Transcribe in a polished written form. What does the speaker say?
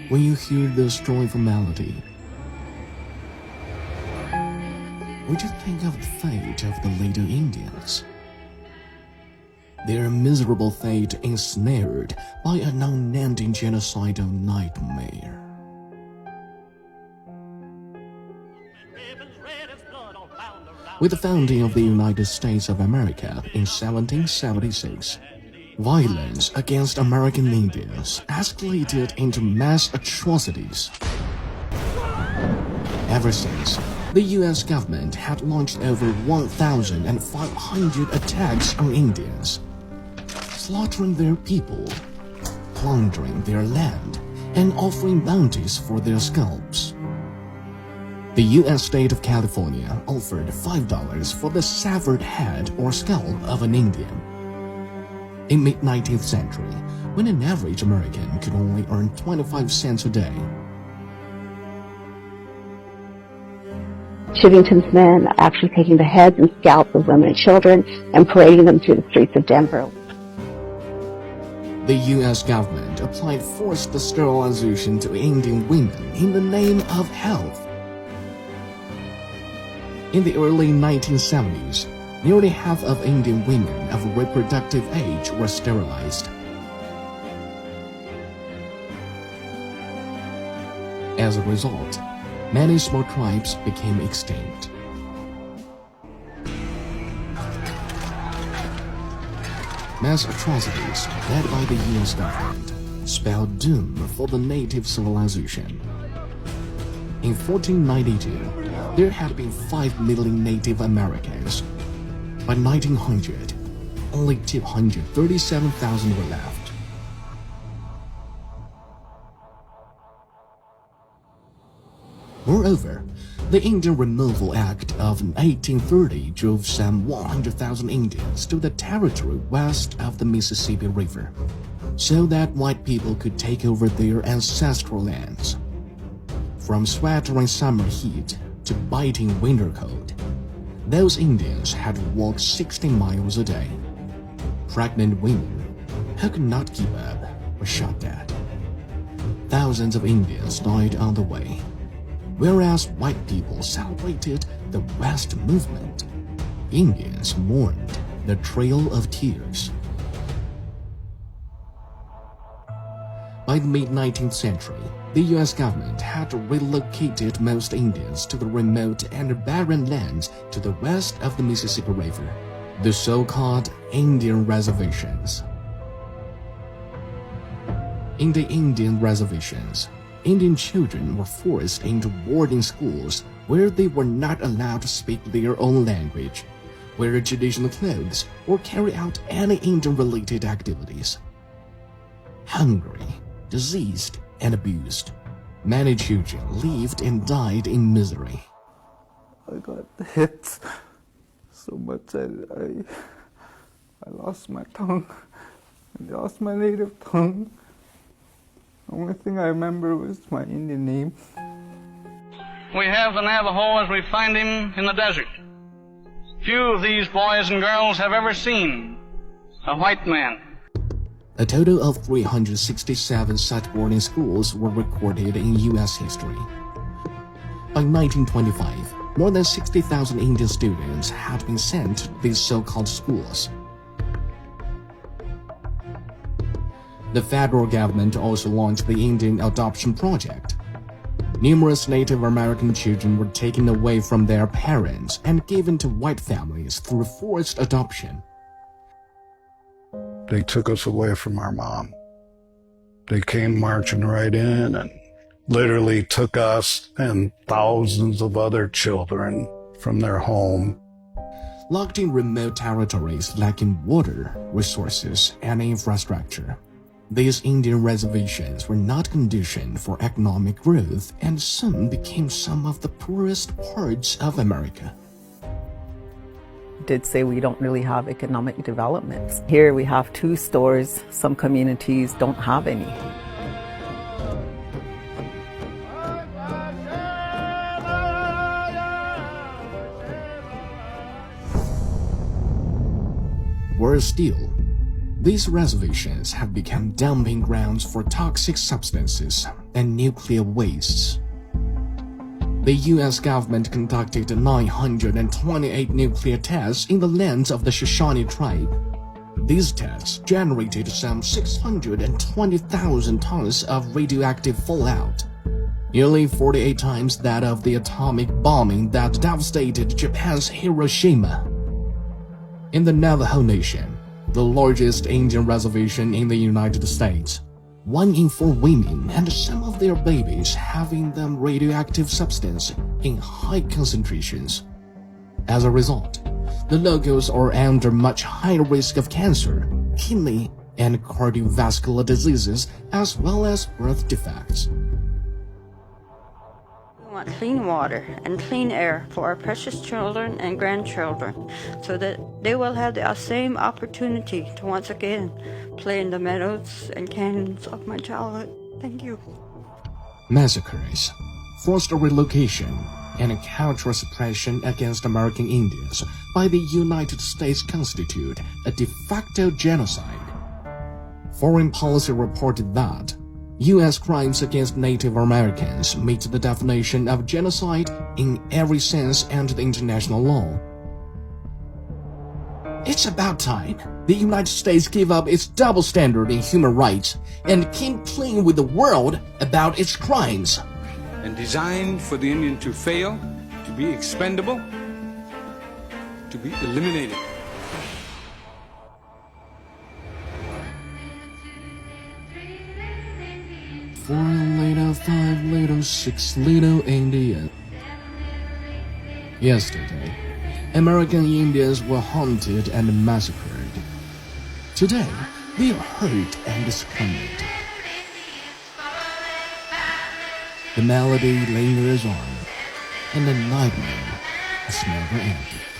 when you hear this joyful melody? Would you think of the fate of the little Indians? Their miserable fate ensnared by an unending genocidal nightmare. With the founding of the United States of America in 1776, violence against American Indians escalated into mass atrocities. Ever since, the U.S. government had launched over 1,500 attacks on Indians, slaughtering their people, plundering their land, and offering bounties for their scalps. The U.S. state of California offered $5 for the severed head or scalp of an Indian. In mid-19th century, when an average American could only earn 25 cents a day. Chivington's men actually taking the heads and scalps of women and children and parading them through the streets of Denver. The U.S. government applied forced sterilization to Indian women in the name of health. In the early 1970s, nearly half of Indian women of reproductive age were sterilized. As a result, many small tribes became extinct. Mass atrocities led by the U.S. government spelled doom for the native civilization. In 1492, there had been 5 million Native Americans. By 1900, only 237,000 were left. Moreover, the Indian Removal Act of 1830 drove some 100,000 Indians to the territory west of the Mississippi River, so that white people could take over their ancestral lands. From sweltering summer heat to biting winter cold, those Indians had to walk 60 miles a day. Pregnant women who could not keep up were shot dead. Thousands of Indians died on the way. Whereas white people celebrated the West Movement, Indians mourned the Trail of Tears. By the mid-19th century, the U.S. government had relocated most Indians to the remote and barren lands to the west of the Mississippi River, the so-called Indian reservations. In the Indian reservations, Indian children were forced into boarding schools where they were not allowed to speak their own language, wear traditional clothes, or carry out any Indian-related activities. Hungry, diseased, and abused, many children lived and died in misery. I got hit so much I lost my tongue. I lost my native tongue. The only thing I remember was my Indian name. We have the Navajo as we find him in the desert. Few of these boys and girls have ever seen a white man. A total of 367 such boarding schools were recorded in U.S. history. By 1925, more than 60,000 Indian students had been sent to these so-called schools. The federal government also launched the Indian Adoption Project. Numerous Native American children were taken away from their parents and given to white families through forced adoption. They took us away from our mom. They came marching right in and literally took us and thousands of other children from their home. Locked in remote territories lacking water, resources, and infrastructure, these Indian reservations were not conditioned for economic growth and soon became some of the poorest parts of America. Did say we don't really have economic developments. Here we have 2 stores, some communities don't have any. Worse still, these reservations have become dumping grounds for toxic substances and nuclear wastes. The US government conducted 928 nuclear tests in the lands of the Shoshone tribe. These tests generated some 620,000 tons of radioactive fallout, nearly 48 times that of the atomic bombing that devastated Japan's Hiroshima. In the Navajo Nation, the largest Indian reservation in the United States, 1 in 4 women and some of their babies have in them radioactive substance in high concentrations. As a result, the locals are under much higher risk of cancer, kidney, and cardiovascular diseases, as well as birth defects. We want clean water and clean air for our precious children and grandchildren so that they will have the same opportunity to once again play in the meadows and canyons of my childhood. Thank you. Massacres, forced relocation, and cultural suppression against American Indians by the United States constitute a de facto genocide. Foreign policy reported that U.S. crimes against Native Americans meet the definition of genocide in every sense under the international law. It's about time the United States give up its double standard in human rights and came clean with the world about its crimes. And designed for the Indian to fail, to be expendable, to be eliminated. 4 little, 5 little, 6 little Indians. Yesterday, American Indians were hunted and massacred. Today, they are hurt and discriminated. The melody lingers on, and the nightmare is never ending.